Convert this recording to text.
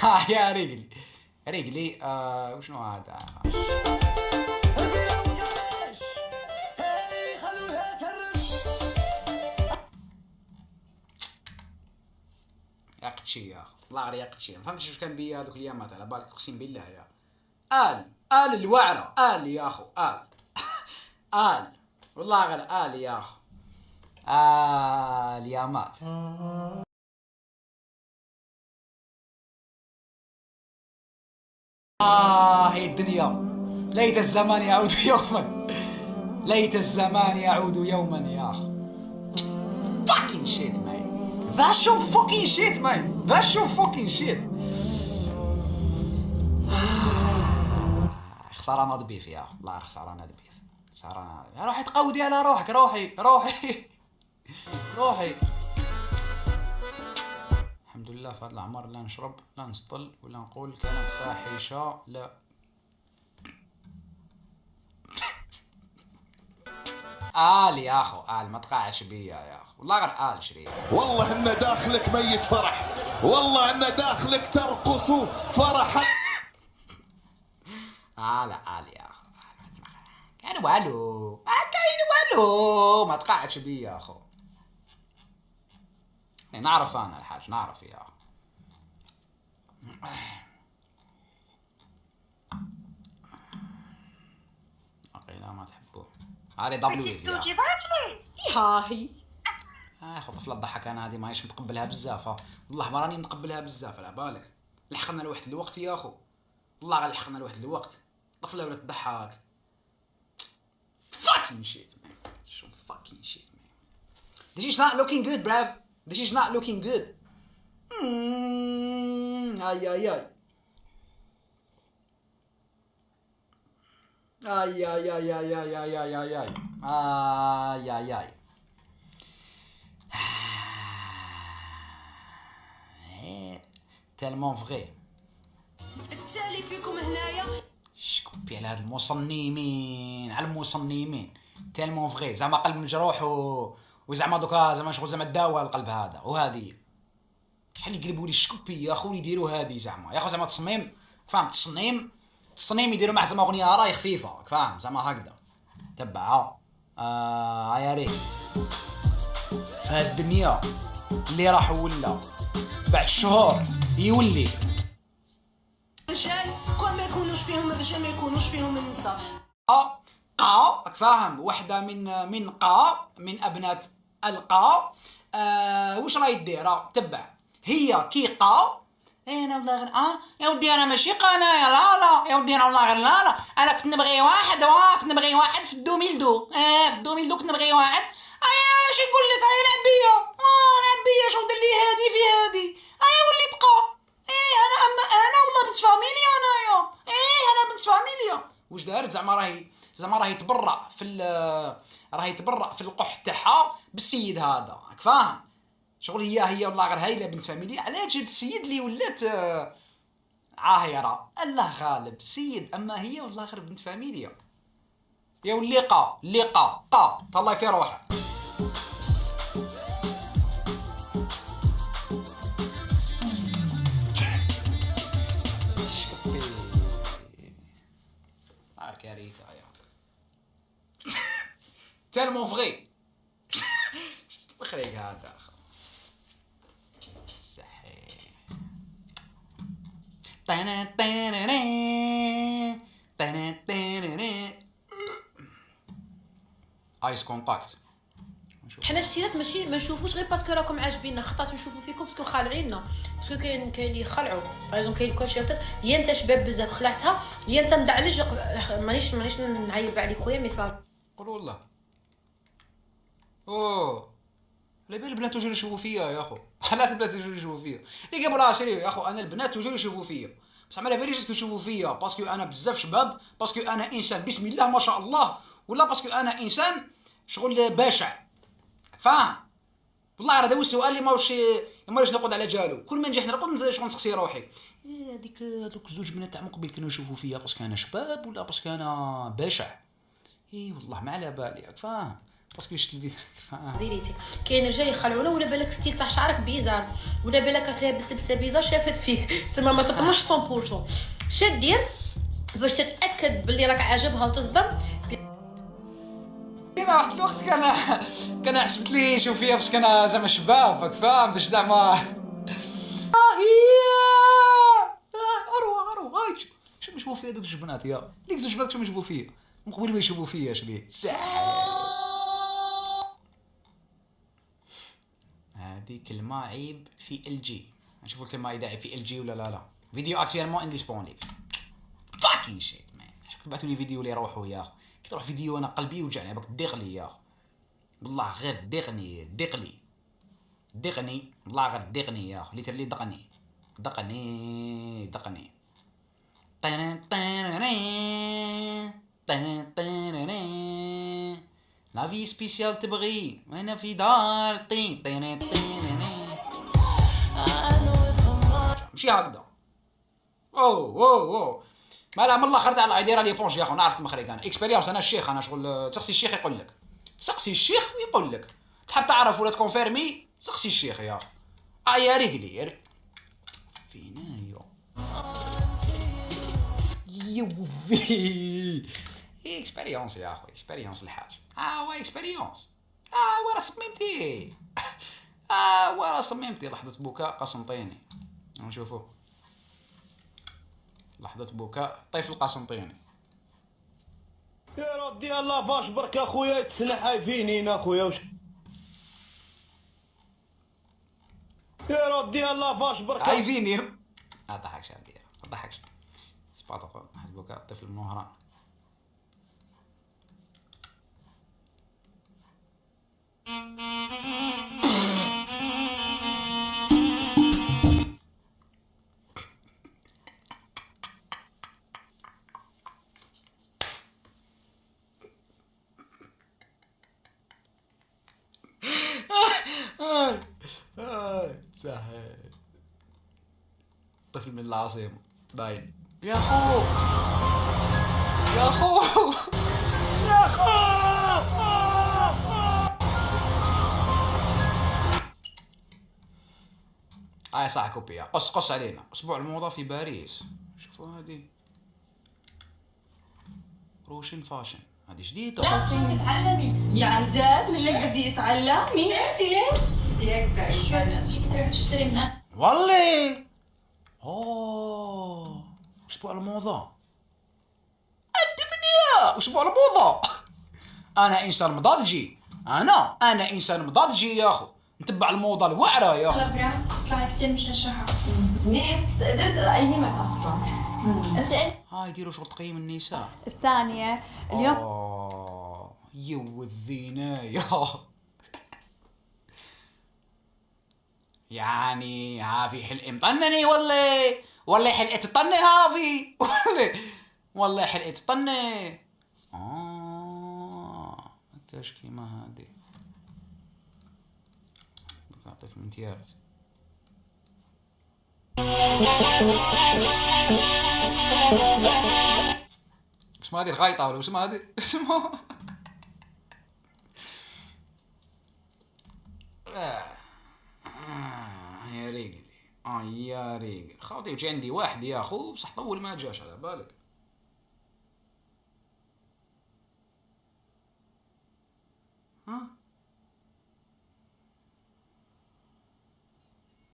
يا رجلي رجلي وشنو هذا؟ يا قتشي يا والله غير يا قتشي، ما فهمتش واش كان بيا هذوك الايامات، على بالك اقسم بالله يا آل الوعرة، آل يا اخو، آل آل والله غير آل يا اخو، اليامات. هي الدنيا، ليت الزمان يعود يوما، ليت الزمان يعود يوما يا اخو. fucking shit man. That's some fucking shit man. That's some fucking shit. خسارة ناض بيف يا الله، خسارة ناض بيف، خسارة. روحي تقودي على روحك، روحي روحي روحي. الحمد لله في هذا العمر لا نشرب لا نسطل ولا نقول كلام فاحشة، لا. يا اخو ما تقاعش بيا يا اخو، والله غير شريك. والله ان داخلك ميت فرح، والله ان داخلك ترقص فرحا. لا يا اخو، كان والو، كاين والو، ما تقاعدش بيا يا اخو. نعرف انا الحاج، نعرف يا اخو. لا ما تحبوه. هذه دبليو في هاي يا اخو. طفله تضحك، انا هذه ماهيش متقبلها بزاف، والله ما راني متقبلها بزاف، على بالك. لحقنا لواحد الوقت يا اخو، والله غير لحقنا لواحد الوقت طفله ولا تضحك. fucking shit man. شو fucking shit man. This is not looking good bruv. This is not looking good. اي اي اي اي اي اي اي اي اي اي اي اي اي اي تالمون فغي. التالي فيكم هنايا شكوبي على هاد المصنمين، على المصنمين. تالمون فغي، زعما قلب مجروح وزعما دوكا زعما شغل زعما داوى القلب هذا. وهذه شحال يقلبوا لي الشكوبي يا اخو، يديروا هذه زعما يا اخو، زعما تصميم، فاهم؟ تصنيم يديروا مع زعما اغنيه راي خفيفه، فاهم؟ زعما هكذا تبعها. يا ريت في هاد الدنيا اللي راح ولا بعد شهور يولي رجال كون ما يكونوش فيهم الرجال ما يكونوش فيهم النساء. راك فاهم؟ وحده من من ابنات القا. واش راهي دير؟ تبع هي كي انا والله غير يا ودي انا ماشي قنايا، لا يا ودي انا والله غير لا انا كنت نبغي واحد، كنت نبغي واحد في الدوميلدو، في الدوميلدو كنت نبغي واحد. اش نقول لك؟ لعب بيا، لعب بيا، شو دير لي هادي في هادي؟ وليت قا. انا والله بنت فاميليا انايا، انا بنت فاميليا. واش دارت؟ زعما راهي تبرع في القح تاعها بالسيد هذا، راك فاهم؟ شغل هي والله غير هايله بنت فاميليا. علاش هاد السيد اللي ولات عاهره؟ الله غالب سيد، اما هي والله غير بنت فاميليا. يا ولي قا طلعي في روحك. عارك يا ريتا يا تالمون فغي. بخريق هذا صحيح. ايس كونتاكت. حنا السيدات ماشي ما نشوفوش غير باسكو راكم عاجبيننا، خطات نشوفوا فيكم باسكو خالعيننا، باسكو كاين اللي يخلعوا. باغ كاين كل شافت يا انت شباب بزاف خلعتها، يا انت مدعلج. مانيش نعيب عليك خويا مي صار قول والله. على بالي البنات توجور يشوفوا فيا يا اخو، حالات البنات توجور يشوفوا فيا اللي قبل راسي يا اخو. انا البنات توجور يشوفوا فيا، بصح على بالي جاتك يشوفوا فيا باسكو انا بزاف شباب، باسكو انا انسان بسم الله ما شاء الله، ولا باسكو انا انسان شغل بشع، فاهم؟ والله هذا هو السؤال اللي ماوش نقعد على جالو. كل ما نجح نرقد شغل نسقسي روحي، هذوك الزوج بنات تاع من قبل كانوا يشوفوا فيا باسكو انا شباب ولا باسكو انا بشع؟ والله ما على بالي، فاهم؟ باسكو شفت الفيديو. فيريتي كاين رجال يخلعونا ولا بالك ستيل تاع شعرك بيزار ولا بالك راك لابس لبسه بيزار شافت فيك سما ما تطمحش 100%. دير باش تتاكد باللي راك عاجبها وتصدم. انا واحد الوقت كان حسبت لي شوف فيا فاش كان زعما شباب راك فاهم باش زعما هي اروح هاي شو يشوفوا فيا دوك الجبنات يا ديك زوج بنات شو يشوفوا فيا من قبل ما يشوفوا فيا شبيه هذه كلمة عيب في ال جي. نشوفوا الكلمة إذا عيب في ال جي ولا لا. فيديو اكتويلمون انديسبونيبل. فاكين شيت مان. شكون بعثوا لي فيديو اللي يروحوا يا اخو. كي تروح فيديو انا قلبي يوجعني باك دغلي يا اخو. والله غير دغني والله غير دغني يا اخو. ليترلي دغني لا في سبيسيال تبغي وانا في دار ماشي هكذا. او ما لا من الاخر تاع يدير لي بونج يا اخو. نعرف مخرج انا اكسبيريونس انا الشيخ انا شغل. تسقسي الشيخ يقول لك تحب تعرف ولا تكونفيرمي سقسي الشيخ يا يا رجلي فينا يوفي اكسبيريونس يا اخوي اكسبيريونس الحاج هو اكسبيريونس ورا صممتي ورا صممتي. لحظة بكاء قسنطيني نشوفوا لحظة بكاء طيف القسنطيني. يا ردي الله فاش برك اخويا يتسنح فينين اخويا يا ردي الله فاش برك هاي فيني ما ضحكش عليا ما ضحكش سباطو لحظة بكاء الطفل المهران. سهل طفل من العاصمة باين يا اخو هاي صح كوبيا قص علينا اسبوع الموضة في باريس. شوفوا هذه روشن فاشن هذه جديدة. لا شو تتعلمي يا عن جد منك بدي اتعلم. مين انت ليش؟ بدي هيك تروح تشتري من والله اسبوع الموضة الدنيا اسبوع الموضة. انا انسان مضادجي انا انسان مضادجي يا اخو. نتبع الموضة الوعرة يا اخو. برا طلعت كثير مشجعة منيح قدرت اقيمك اصلا. انت هاي ديروا شغل تقييم النساء. الثانية اليوم يوذينا يا يعني هافي حلقة مطنني والله حلقة تطني هافي والله حلقة تطني مكاش كيما هادي بقاطف من تيارت اسمها هادي الغايطة ولا اسمها هادي اسمها يا ريقلي يا ريقلي خاطي وجي عندي واحد يا اخو بصح طول ما جاش على بالك.